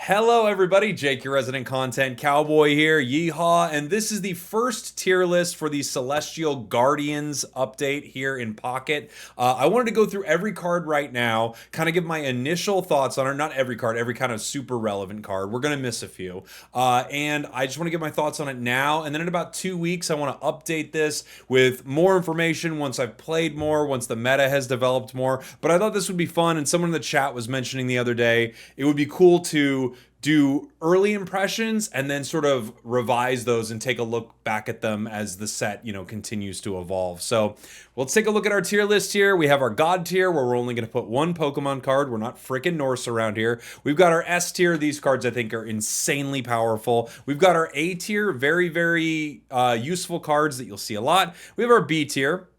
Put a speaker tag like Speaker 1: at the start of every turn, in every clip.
Speaker 1: Hello everybody, Jake, your resident content cowboy here, Yeehaw, and this is the first tier list for the Celestial Guardians update here in Pocket. I wanted to go through every card right now, kind of give my initial thoughts on it. Not every card, every kind of super relevant card. We're going to miss a few. And I just want to give my thoughts on it now, and then in about 2 weeks, I want to update this with more information once I've played more, once the meta has developed more. But I thought this would be fun, and someone in the chat was mentioning the other day, it would be cool to do early impressions and then sort of revise those and take a look back at them as the set, continues to evolve. So let's take a look at our tier list here. We have our God tier where we're only going to put one Pokemon card. We're not freaking Norse around here. We've got our S tier. These cards I think are insanely powerful. We've got our A tier, very, very useful cards that you'll see a lot. We have our B tier.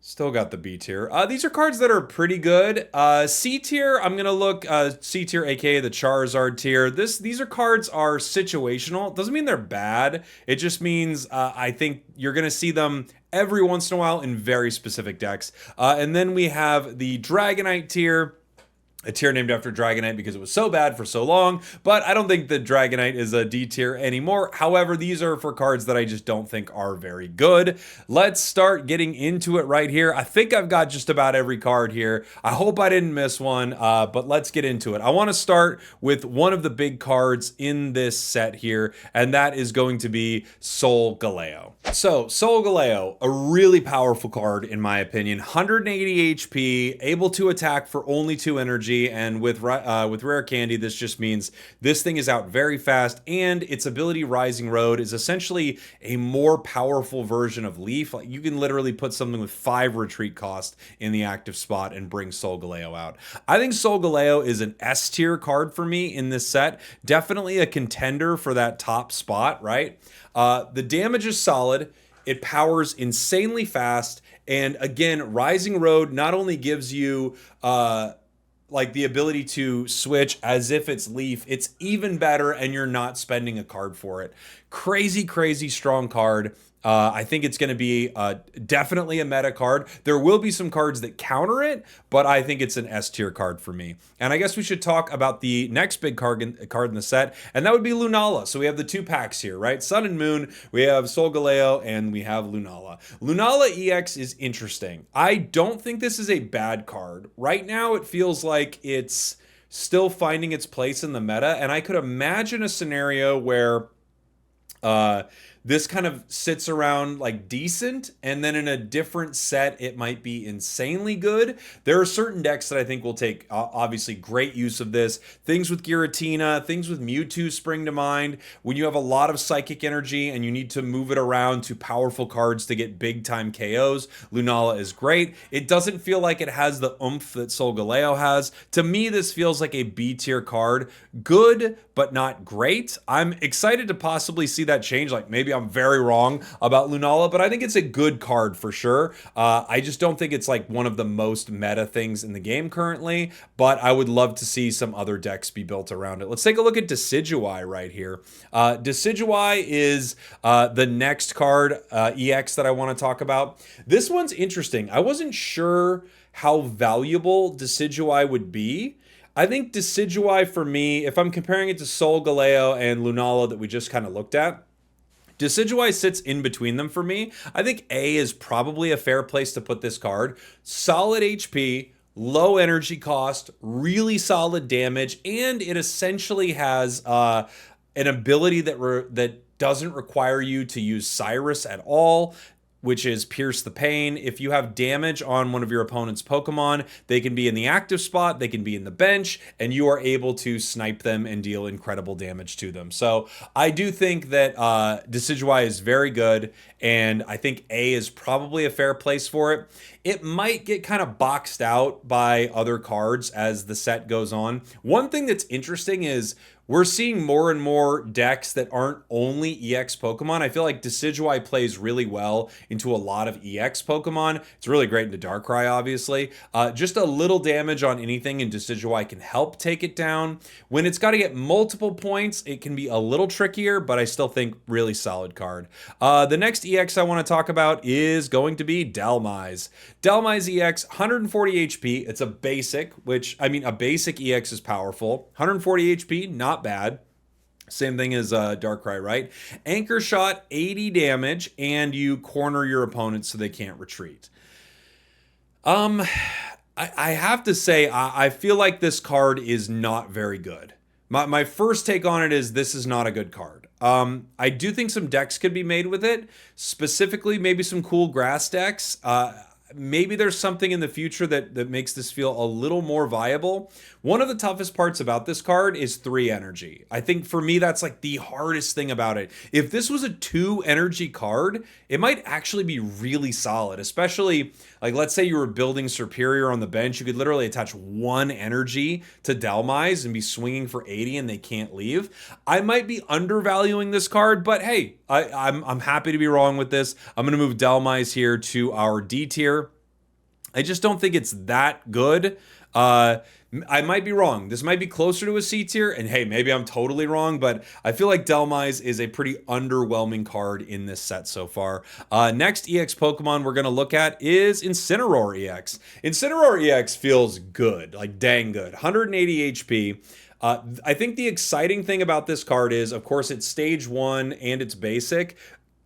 Speaker 1: Still got the B tier. These are cards that are pretty good. C tier, I'm gonna look C tier, aka the Charizard tier. These cards are situational. Doesn't mean they're bad. It just means I think you're gonna see them every once in a while in very specific decks. And then we have the Dragonite tier. A tier named after Dragonite because it was so bad for so long, but I don't think the Dragonite is a D tier anymore. However, these are for cards that I just don't think are very good. Let's start getting into it right here. I think I've got just about every card here. I hope I didn't miss one, but let's get into it. I want to start with one of the big cards in this set here, and that is going to be Solgaleo. So, Solgaleo, a really powerful card in my opinion. 180 HP, able to attack for only 2 energy. And with Rare Candy, this just means this thing is out very fast, and its ability Rising Road is essentially a more powerful version of Leaf. Like, you can literally put something with 5 retreat cost in the active spot and bring Solgaleo out. I think Solgaleo is an S tier card for me in this set. Definitely a contender for that top spot, right? The damage is solid. It powers insanely fast. And again, Rising Road not only gives you like the ability to switch as if it's Leaf, it's even better and you're not spending a card for it. Crazy, crazy strong card. I think it's going to be definitely a meta card. There will be some cards that counter it, but I think it's an S tier card for me. And I guess we should talk about the next big card in the set, and that would be Lunala. So we have the 2 packs here, right? Sun and Moon, we have Solgaleo, and we have Lunala. Lunala EX is interesting. I don't think this is a bad card. Right now, it feels like it's still finding its place in the meta, and I could imagine a scenario where this kind of sits around like decent, and then in a different set it might be insanely good. There are certain decks that I think will take obviously great use of this. Things with Giratina, things with Mewtwo spring to mind. When you have a lot of psychic energy and you need to move it around to powerful cards to get big time KOs, Lunala is great. It doesn't feel like it has the oomph that Solgaleo has. To me, this feels like a B tier card. Good, but not great. I'm excited to possibly see that change. Like, maybe I'm very wrong about Lunala, but I think it's a good card for sure. I just don't think it's like one of the most meta things in the game currently, but I would love to see some other decks be built around it. Let's take a look at Decidui right here. Decidui is the next card, EX, that I want to talk about. This one's interesting. I wasn't sure how valuable Decidui would be. I think Decidui for me, if I'm comparing it to Solgaleo and Lunala that we just kind of looked at, Decidui sits in between them for me. I think A is probably a fair place to put this card. Solid HP, low energy cost, really solid damage, and it essentially has an ability that doesn't require you to use Cyrus at all, which is Pierce the Pain. If you have damage on one of your opponent's Pokemon, they can be in the active spot, they can be in the bench, and you are able to snipe them and deal incredible damage to them. So I do think that Decidui is very good, and I think A is probably a fair place for it. It might get kind of boxed out by other cards as the set goes on. One thing that's interesting is we're seeing more and more decks that aren't only EX Pokemon. I feel like Decidui plays really well into a lot of EX Pokemon. It's really great into Darkrai, obviously. Just a little damage on anything in Decidui can help take it down. When it's got to get multiple points, it can be a little trickier, but I still think really solid card. The next EX I want to talk about is going to be Delmise. Delmise EX, 140 HP. It's a basic, which, I mean, a basic EX is powerful. 140 HP, not bad. Same thing as Darkrai, right? Anchor shot, 80 damage, and you corner your opponent so they can't retreat. I have to say, I feel like this card is not very good. My first take on it is this is not a good card. I do think some decks could be made with it, specifically maybe some cool grass decks. Maybe there's something in the future that makes this feel a little more viable. One of the toughest parts about this card is 3 energy. I think for me, that's like the hardest thing about it. If this was a 2 energy card, it might actually be really solid, especially like, let's say you were building Superior on the bench. You could literally attach 1 energy to Delmise and be swinging for 80 and they can't leave. I might be undervaluing this card, but hey, I'm happy to be wrong with this. I'm going to move Delmise here to our D tier. I just don't think it's that good. I might be wrong. This might be closer to a C tier, and hey, maybe I'm totally wrong, but I feel like Delmise is a pretty underwhelming card in this set so far. Next EX Pokemon we're going to look at is Incinor EX. Incinor EX feels good, like dang good. 180 HP. I think the exciting thing about this card is, of course, it's stage 1 and it's basic.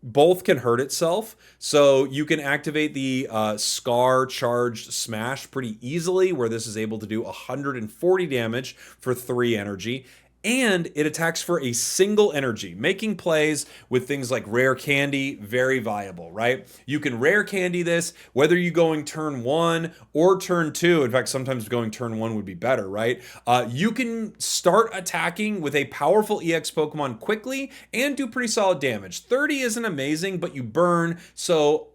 Speaker 1: Both can hurt itself, so you can activate the Scar Charged Smash pretty easily, where this is able to do 140 damage for 3 energy. And it attacks for a single energy, making plays with things like Rare Candy very viable, right? You can Rare Candy this, whether you're going turn 1 or turn 2. In fact, sometimes going turn 1 would be better, right? You can start attacking with a powerful EX Pokemon quickly and do pretty solid damage. 30 isn't amazing, but you burn, so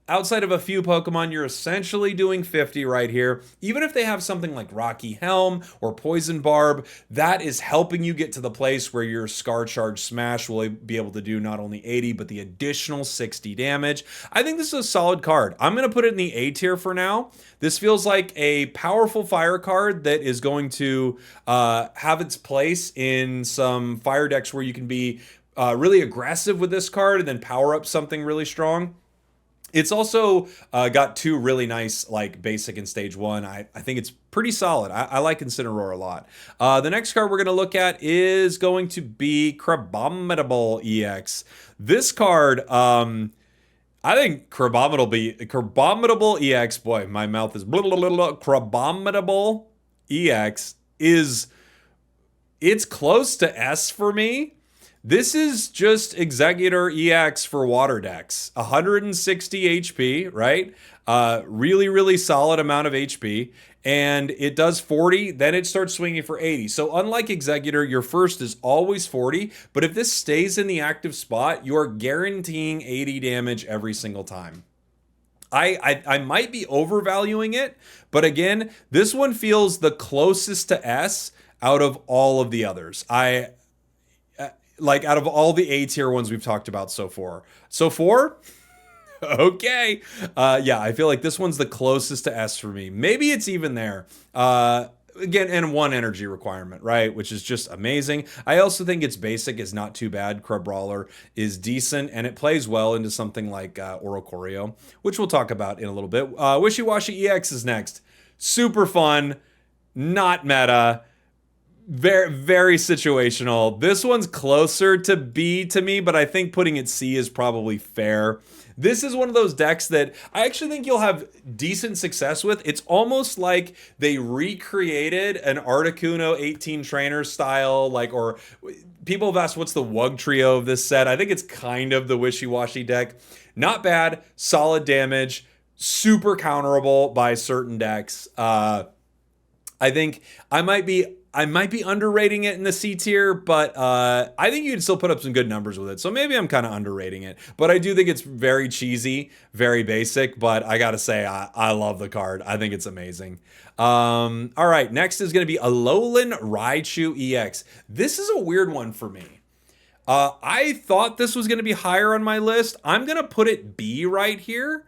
Speaker 1: outside of a few Pokemon, you're essentially doing 50 right here. Even if they have something like Rocky Helm or Poison Barb, that is helping you get to the place where your Scar Charge Smash will be able to do not only 80, but the additional 60 damage. I think this is a solid card. I'm going to put it in the A tier for now. This feels like a powerful fire card that is going to have its place in some fire decks where you can be really aggressive with this card and then power up something really strong. It's also got 2 really nice, like, basic in stage 1. I think it's pretty solid. I like Incineroar a lot. The next card we're going to look at is going to be Crabomidable EX. This card, I think Crabomidable EX, boy, my mouth is blah, blah, blah, blah. Crabomidable EX is, it's close to S for me. This is just Exeggutor EX for water decks. 160 HP, right? Really, really solid amount of HP. And it does 40, then it starts swinging for 80. So unlike Exeggutor, your first is always 40. But if this stays in the active spot, you're guaranteeing 80 damage every single time. I might be overvaluing it. But again, this one feels the closest to S out of all of the others. Like, out of all the A tier ones we've talked about so far. So 4? Okay. Yeah, I feel like this one's the closest to S for me. Maybe it's even there. Again, and 1 energy requirement, right? Which is just amazing. I also think its basic is not too bad. Crabrawler is decent, and it plays well into something like Oricoro, which we'll talk about in a little bit. Wishy Washy EX is next. Super fun. Not meta. Very, very situational. This one's closer to B to me, but I think putting it C is probably fair. This is one of those decks that I actually think you'll have decent success with. It's almost like they recreated an Articuno 18 trainer style, like, or people have asked what's the Wug trio of this set. I think it's kind of the Wishy Washy deck. Not bad, solid damage, super counterable by certain decks. I think I might be underrating it in the C tier, but I think you can still put up some good numbers with it. So maybe I'm kind of underrating it. But I do think it's very cheesy, very basic. But I got to say, I love the card. I think it's amazing. All right, next is going to be Alolan Raichu EX. This is a weird one for me. I thought this was going to be higher on my list. I'm going to put it B right here.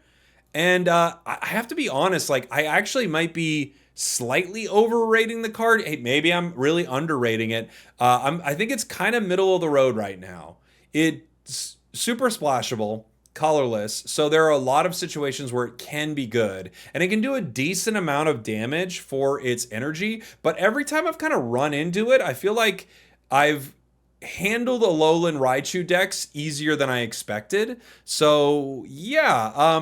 Speaker 1: And I have to be honest, like, I actually might be slightly overrating the card. Hey, maybe I'm really underrating it. I think it's kind of middle of the road right now. It's super splashable, colorless, so there are a lot of situations where it can be good, and it can do a decent amount of damage for its energy. But every time I've kind of run into it, I feel like I've handled Alolan Raichu decks easier than I expected. So yeah,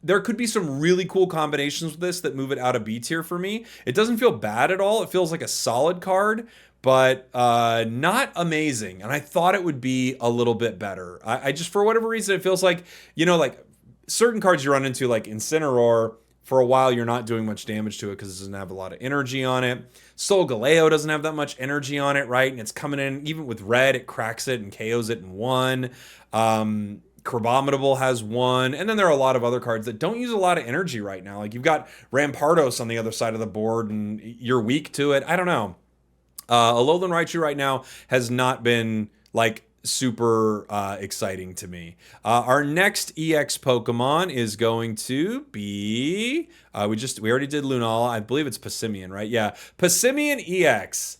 Speaker 1: there could be some really cool combinations with this that move it out of B tier for me. It doesn't feel bad at all. It feels like a solid card, but not amazing. And I thought it would be a little bit better. I just, for whatever reason, it feels like, like certain cards you run into, like Incineroar, for a while you're not doing much damage to it because it doesn't have a lot of energy on it. Solgaleo doesn't have that much energy on it, right? And it's coming in, even with red, it cracks it and KOs it in one. Crabomidable has one, and then there are a lot of other cards that don't use a lot of energy right now. Like you've got Rampardos on the other side of the board, and you're weak to it. I don't know. Alolan Raichu right now has not been like super exciting to me. Our next EX Pokemon is going to be we already did Lunala. I believe it's Pimonian, right? Yeah, Pimonian EX.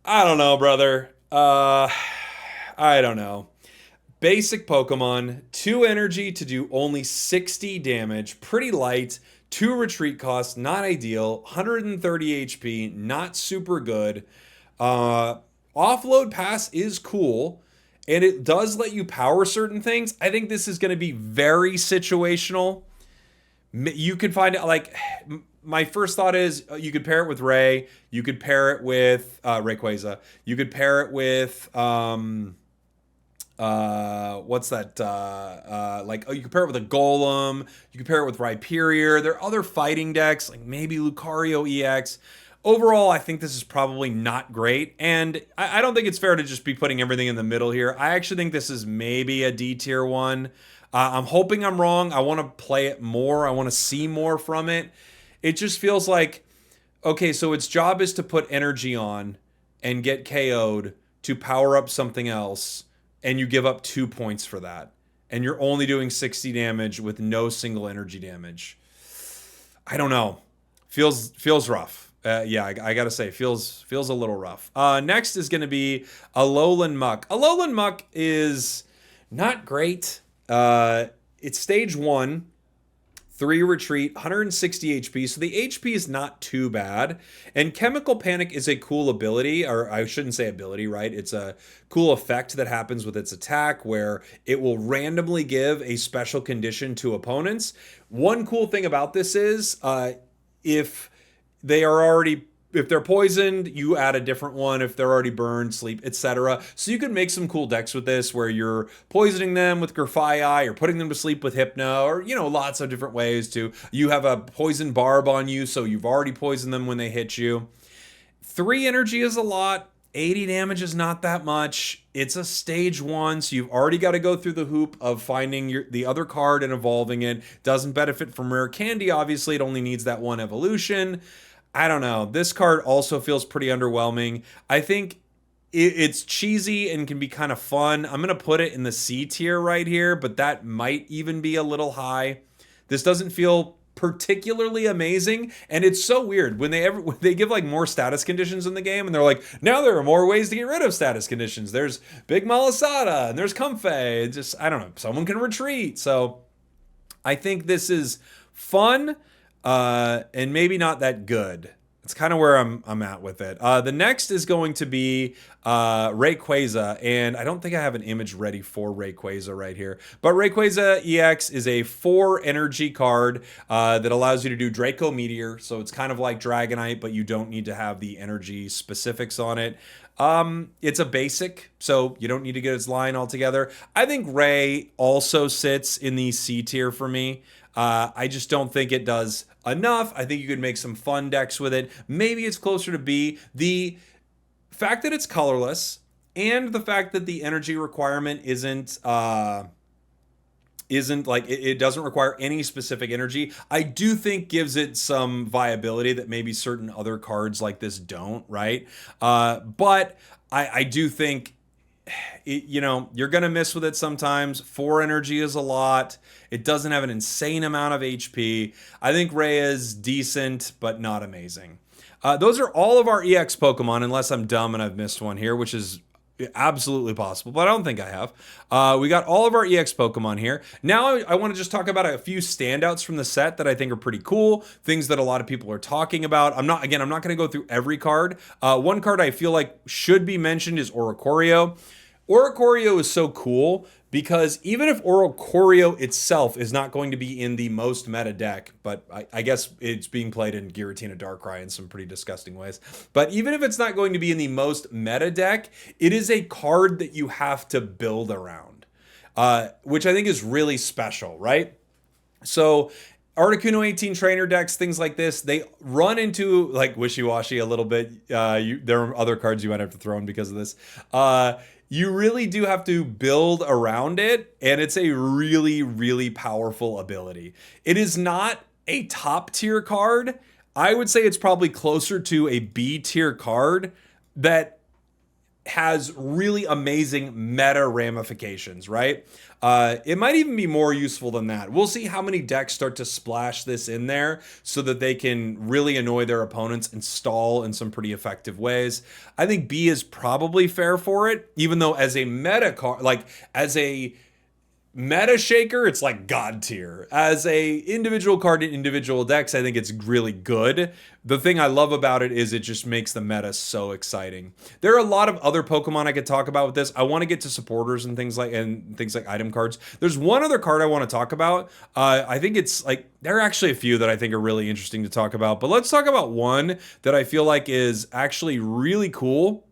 Speaker 1: I don't know, brother. I don't know. Basic Pokemon, 2 energy to do only 60 damage, pretty light, 2 retreat cost, not ideal, 130 HP, not super good. Offload Pass is cool, and it does let you power certain things. I think this is going to be very situational. You could find it, like, my first thought is you could pair it with Ray, you could pair it with Rayquaza, you could pair it with... what's that? You can pair it with a Golem. You can pair it with Rhyperior. There are other fighting decks, like maybe Lucario EX. Overall, I think this is probably not great, and I don't think it's fair to just be putting everything in the middle here. I actually think this is maybe a D tier one. I'm hoping I'm wrong. I want to play it more. I want to see more from it. It just feels like, okay, so its job is to put energy on and get KO'd to power up something else, and you give up 2 points for that. And you're only doing 60 damage with no single energy damage. I don't know. Feels rough. Yeah, I gotta say, feels a little rough. Next is gonna be Alolan Muk. Alolan Muk is not great. It's stage 1. 3 retreat, 160 HP, so the HP is not too bad. And Chemical Panic is a cool ability, or I shouldn't say ability, right? It's a cool effect that happens with its attack where it will randomly give a special condition to opponents. One cool thing about this is if they're poisoned, you add a different one. If they're already burned, sleep, etc. So you can make some cool decks with this where you're poisoning them with Grafaiai or putting them to sleep with Hypno, or, lots of different ways to. You have a poison Barb on you, so you've already poisoned them when they hit you. 3 energy is a lot. 80 damage is not that much. It's a stage 1, so you've already got to go through the hoop of finding the other card and evolving it. Doesn't benefit from rare candy, obviously. It only needs that one evolution. I don't know. This card also feels pretty underwhelming. I think it's cheesy and can be kind of fun. I'm going to put it in the C tier right here, but that might even be a little high. This doesn't feel particularly amazing, and it's so weird when they give like more status conditions in the game, and they're like, now there are more ways to get rid of status conditions. There's Big Malasada, and there's Comfey. Just, I don't know. Someone can retreat. So I think this is fun. And maybe not that good. It's kind of where I'm at with it. The next is going to be Rayquaza, and I don't think I have an image ready for Rayquaza right here. But Rayquaza EX is a 4 energy card that allows you to do Draco Meteor, so it's kind of like Dragonite, but you don't need to have the energy specifics on it. It's a basic, so you don't need to get its line altogether. I think Ray also sits in the C tier for me. I just don't think it does enough. I think you could make some fun decks with it. Maybe it's closer to B. The fact that it's colorless and the fact that the energy requirement isn't like it doesn't require any specific energy, I do think gives it some viability that maybe certain other cards like this don't, right? But I do think you know, you're going to miss with it sometimes. 4 energy is a lot. It doesn't have an insane amount of HP. I think Ray is decent, but not amazing. Those are all of our EX Pokemon, unless I'm dumb and I've missed one here, which is absolutely possible, but I don't think I have. We got all of our EX Pokemon here. Now I want to just talk about a few standouts from the set that I think are pretty cool, things that a lot of people are talking about. I'm not going to go through every card. One card I feel like should be mentioned is Oricoro. Oricoro is so cool because even if Oricoro itself is not going to be in the most meta deck, but I guess it's being played in Giratina Darkrai in some pretty disgusting ways. But even if it's not going to be in the most meta deck, it is a card that you have to build around, which I think is really special, right? So Articuno 18 trainer decks, things like this, they run into like Wishy Washy a little bit. There are other cards you might have to throw in because of this. You really do have to build around it, and it's a really, really powerful ability. It is not a top tier card. I would say it's probably closer to a B tier card that has really amazing meta ramifications, right? It might even be more useful than that. We'll see how many decks start to splash this in there so that they can really annoy their opponents and stall in some pretty effective ways. I think B is probably fair for it, even though as a meta card, like as a meta shaker, it's like god tier. As a individual card in individual decks, I think it's really good. The thing I love about it is it just makes the meta so exciting. There are a lot of other Pokemon I could talk about with this. I want to get to supporters and things like item cards. There's one other card I want to talk about. I think it's like there are actually a few that I think are really interesting to talk about, but let's talk about one that I feel like is actually really cool.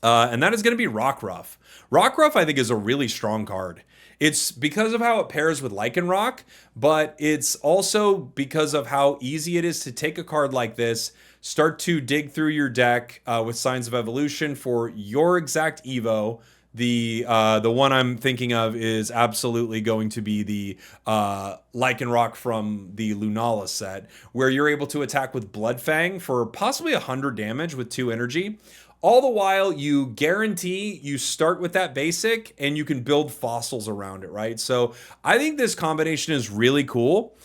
Speaker 1: And that is going to be Rockruff. Rockruff, I think, is a really strong card. It's because of how it pairs with Lychenrock, but it's also because of how easy it is to take a card like this, start to dig through your deck with Signs of Evolution for your exact Evo. The one I'm thinking of is absolutely going to be the Lycanroc from the Lunala set, where you're able to attack with Bloodfang for possibly 100 damage with 2 energy. All the while, you guarantee you start with that basic and you can build fossils around it, right? So I think this combination is really cool.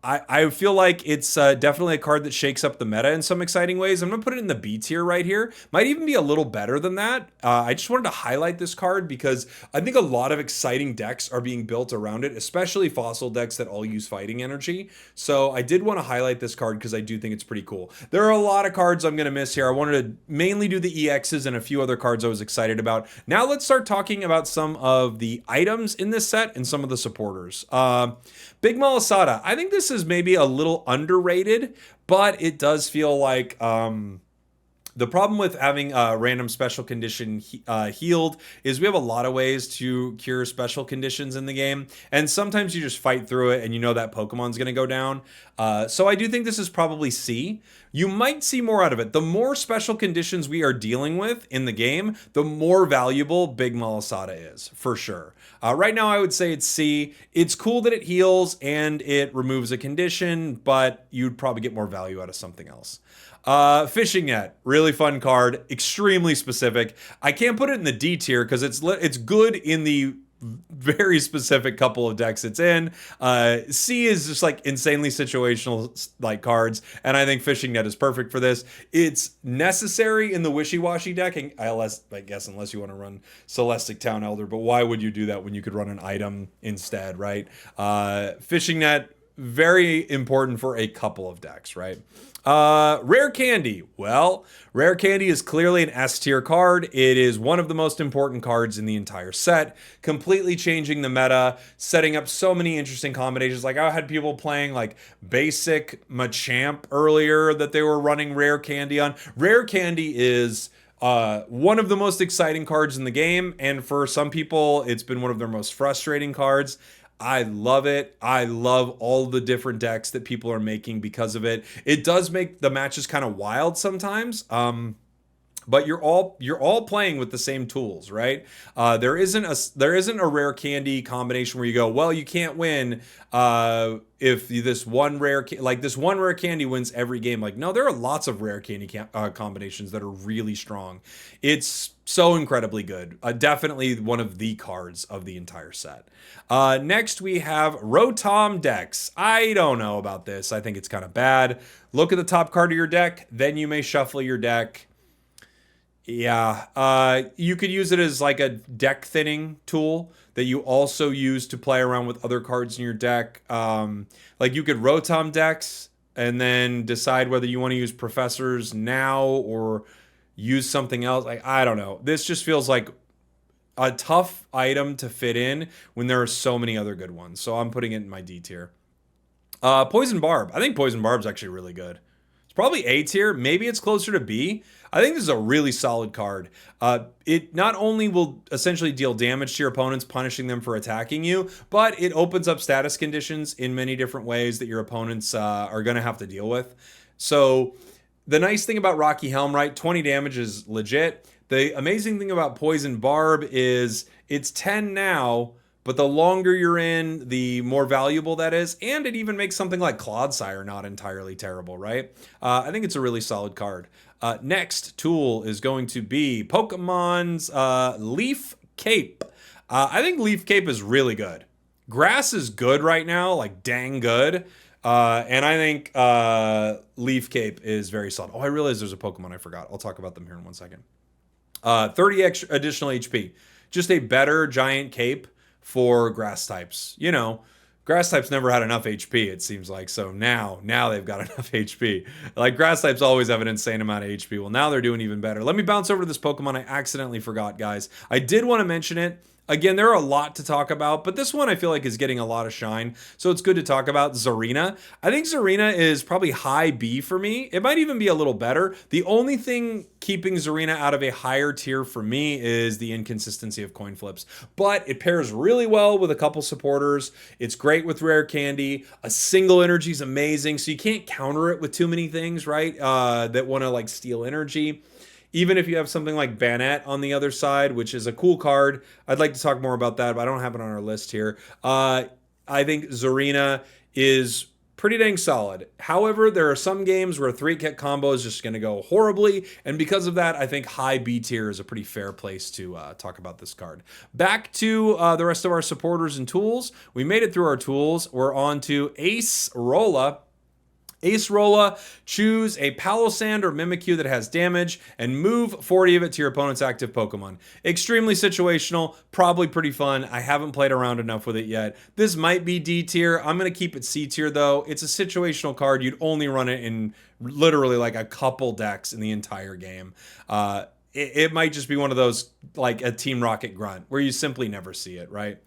Speaker 1: I feel like it's definitely a card that shakes up the meta in some exciting ways. I'm going to put it in the B tier right here. Might even be a little better than that. I just wanted to highlight this card because I think a lot of exciting decks are being built around it, especially fossil decks that all use fighting energy. So I did want to highlight this card because I do think it's pretty cool. There are a lot of cards I'm going to miss here. I wanted to mainly do the EXs and a few other cards I was excited about. Now let's start talking about some of the items in this set and some of the supporters. Big Malasada. I think this is maybe a little underrated, but it does feel like the problem with having a random special condition healed is we have a lot of ways to cure special conditions in the game, and sometimes you just fight through it and you know that Pokemon's going to go down. So I do think this is probably C. You might see more out of it. The more special conditions we are dealing with in the game, the more valuable Big Malasada is, for sure. Right now, I would say it's C. It's cool that it heals and it removes a condition, but you'd probably get more value out of something else. Fishing Net, really fun card, extremely specific. I can't put it in the D tier because it's good in the very specific couple of decks it's in. C is just like insanely situational like cards, and I think Fishing Net is perfect for this. It's necessary in the Wishy Washy deck, and I guess unless you want to run Celestic Town Elder, but why would you do that when you could run an item instead, right? Fishing Net, very important for a couple of decks, right? Rare Candy. Well, Rare Candy is clearly an S tier card. It is one of the most important cards in the entire set, completely changing the meta, setting up so many interesting combinations. Like I had people playing like basic Machamp earlier that they were running Rare Candy on. Rare Candy is one of the most exciting cards in the game, and for some people, it's been one of their most frustrating cards. I love it. I love all the different decks that people are making because of it. It does make the matches kind of wild sometimes. but you're all playing with the same tools, right? There isn't a rare candy combination where you go, well, you can't win if this one this one rare candy wins every game. Like, no, there are lots of rare candy combinations that are really strong. It's so incredibly good. Definitely one of the cards of the entire set. Next, we have Rom Decks. I don't know about this. I think it's kind of bad. Look at the top card of your deck, then you may shuffle your deck. Yeah, you could use it as like a deck thinning tool that you also use to play around with other cards in your deck. Like you could Rotom decks and then decide whether you want to use professors now or use something else. Like, I don't know. This just feels like a tough item to fit in when there are so many other good ones. So I'm putting it in my D tier. Poison Barb. I think Poison Barb's actually really good. It's probably A tier. Maybe it's closer to B. I think this is a really solid card. It not only will essentially deal damage to your opponents, punishing them for attacking you, but it opens up status conditions in many different ways that your opponents are going to have to deal with. So the nice thing about Rocky Helm, right? 20 damage is legit. The amazing thing about Poison Barb is it's 10 now, but the longer you're in, the more valuable that is. And it even makes something like Clodsire not entirely terrible, right? I think it's a really solid card. Next tool is going to be Pokemon's Leaf Cape. I think Leaf Cape is really good. Grass is good right now, like dang good. And I think Leaf Cape is very solid. Oh, I realized there's a Pokemon I forgot. I'll talk about them here in 1 second. 30 extra additional HP. Just a better giant cape for grass types. You know, grass types never had enough HP, it seems like. So now they've got enough HP. Like, grass types always have an insane amount of HP. Well, now they're doing even better. Let me bounce over to this Pokemon I accidentally forgot, guys. I did want to mention it. Again, there are a lot to talk about, but this one I feel like is getting a lot of shine, so it's good to talk about. Zarena. I think Zarena is probably high B for me. It might even be a little better. The only thing keeping Zarena out of a higher tier for me is the inconsistency of coin flips, but it pairs really well with a couple supporters. It's great with rare candy. A single energy is amazing, so you can't counter it with too many things, right? That want to like steal energy. Even if you have something like Banette on the other side, which is a cool card. I'd like to talk more about that, but I don't have it on our list here. I think Zarena is pretty dang solid. However, there are some games where a 3-kit combo is just going to go horribly, and because of that, I think high B tier is a pretty fair place to talk about this card. Back to the rest of our supporters and tools. We made it through our tools. We're on to Acerola. Acerola, choose a Palossand or Mimikyu that has damage and move 40 of it to your opponent's active Pokemon. Extremely situational, probably pretty fun. I haven't played around enough with it yet. This might be D tier. I'm going to keep it C tier though. It's a situational card. You'd only run it in literally like a couple decks in the entire game. It might just be one of those like a Team Rocket grunt where you simply never see it, right?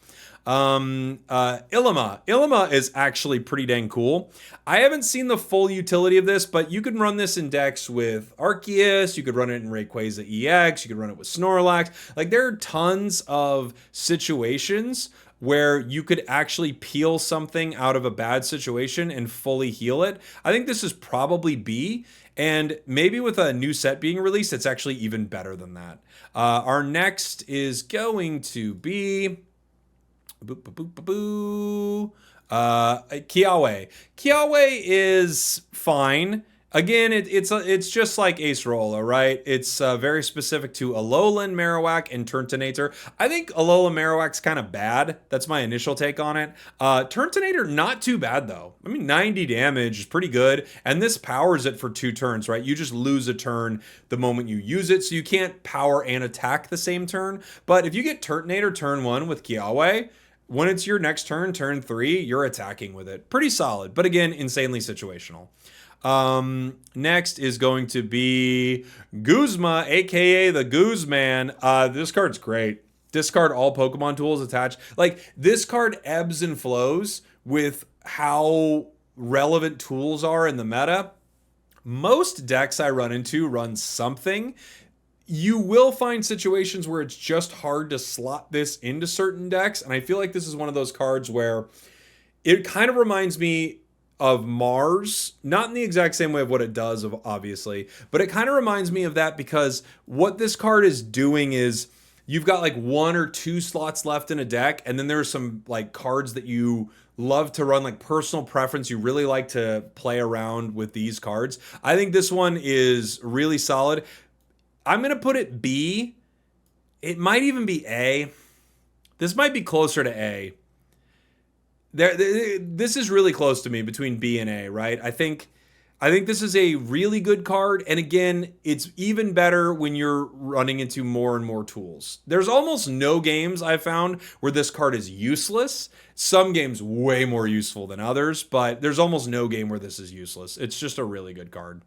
Speaker 1: Ilma. Ilma is actually pretty dang cool. I haven't seen the full utility of this, but you can run this in decks with Arceus, you could run it in Rayquaza EX, you could run it with Snorlax. Like, there are tons of situations where you could actually peel something out of a bad situation and fully heal it. I think this is probably B, and maybe with a new set being released, it's actually even better than that. Our next is going to be Kiawe. Kiawe is fine. Again, it's just like Acerola, right? It's very specific to Alolan, Marowak, and Tonator. I think Alolan Marowak's kind of bad. That's my initial take on it. Tonator, not too bad, though. I mean, 90 damage is pretty good, and this powers it for 2 turns, right? You just lose a turn the moment you use it, so you can't power and attack the same turn. But if you get Tonator turn 1 with Kiawe, when it's your next turn, turn 3, you're attacking with it. Pretty solid, but again, insanely situational. Next is going to be Guzma, aka the Guzman. This card's great. Discard all Pokemon tools attached. Like, this card ebbs and flows with how relevant tools are in the meta. Most decks I run into run something. You will find situations where it's just hard to slot this into certain decks, and I feel like this is one of those cards where it kind of reminds me of Mars, not in the exact same way of what it does, obviously, but it kind of reminds me of that because what this card is doing is you've got like 1 or 2 slots left in a deck, and then there's some like cards that you love to run, like personal preference. You really like to play around with these cards. I think this one is really solid. I'm gonna put it B. It might even be A. This might be closer to A. This is really close to me between B and A, right? I think this is a really good card, and again, it's even better when you're running into more and more tools. There's almost no games I've found where this card is useless. Some games way more useful than others, but there's almost no game where this is useless. It's just a really good card.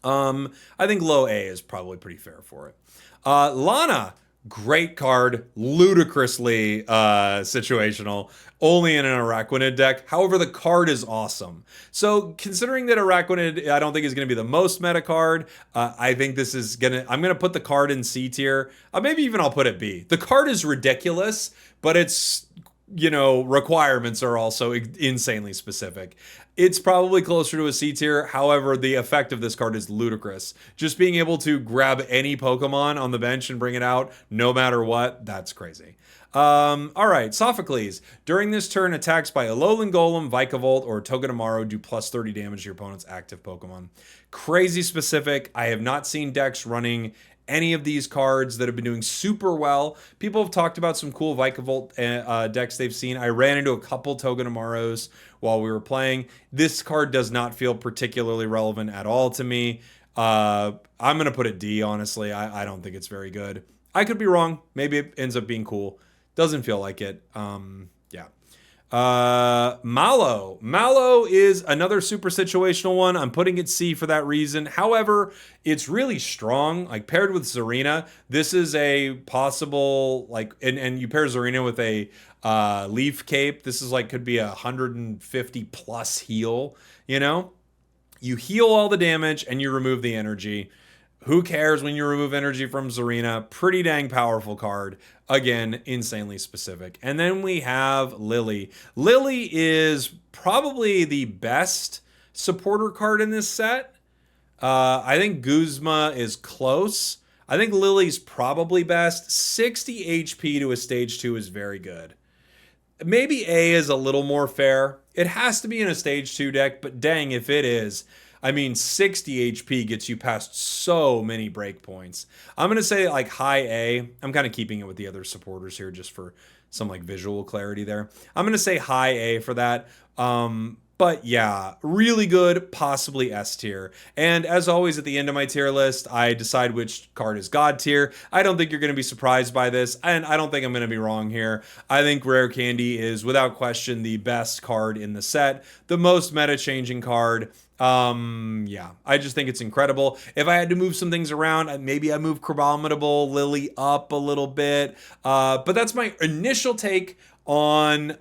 Speaker 1: I think low A is probably pretty fair for it. Lana, great card, ludicrously situational, only in an Araquanid deck. However, the card is awesome. So considering that Araquanid, I don't think is going to be the most meta card, I think this is I'm going to put the card in C tier. Maybe even I'll put it B. The card is ridiculous, but it's, requirements are also insanely specific. It's probably closer to a C tier. However, the effect of this card is ludicrous. Just being able to grab any Pokemon on the bench and bring it out, no matter what, that's crazy. All right, Sophocles. During this turn, attacks by Alolan Golem, Vikavolt, or Togedemaru do plus 30 damage to your opponent's active Pokemon. Crazy specific. I have not seen decks running any of these cards that have been doing super well. People have talked about some cool Vikavolt decks they've seen. I ran into a couple Togedemarus while we were playing. This card does not feel particularly relevant at all to me. I'm going to put it D, honestly. I don't think it's very good. I could be wrong. Maybe it ends up being cool. Doesn't feel like it. Yeah. Malo. Malo is another super situational one. I'm putting it C for that reason. However, it's really strong. Like paired with Zarena, this is a possible and you pair Zarena with a Leaf Cape. This is could be 150 plus heal. You heal all the damage and you remove the energy. Who cares when you remove energy from Zarena? Pretty dang powerful card. Again, insanely specific. And then we have Lily. Lily is probably the best supporter card in this set. I think Guzma is close. I think Lily's probably best. 60 HP to a stage 2 is very good. Maybe A is a little more fair. It has to be in a stage 2 deck, but dang if it is. 60 HP gets you past so many breakpoints. I'm going to say high A. I'm kind of keeping it with the other supporters here just for some visual clarity there. I'm going to say high A for that. But yeah, really good, possibly S tier. And as always at the end of my tier list, I decide which card is God tier. I don't think you're going to be surprised by this, and I don't think I'm going to be wrong here. I think Rare Candy is without question the best card in the set, the most meta-changing card. Yeah, I just think it's incredible. If I had to move some things around, maybe I move Crabomidable Lily up a little bit. But that's my initial take on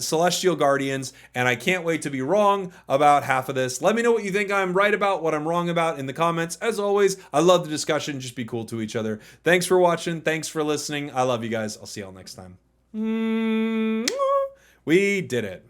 Speaker 1: Celestial Guardians, and I can't wait to be wrong about half of this. Let me know what you think I'm right about, what I'm wrong about in the comments. As always, I love the discussion. Just be cool to each other. Thanks for watching. Thanks for listening. I love you guys. I'll see y'all next time. We did it.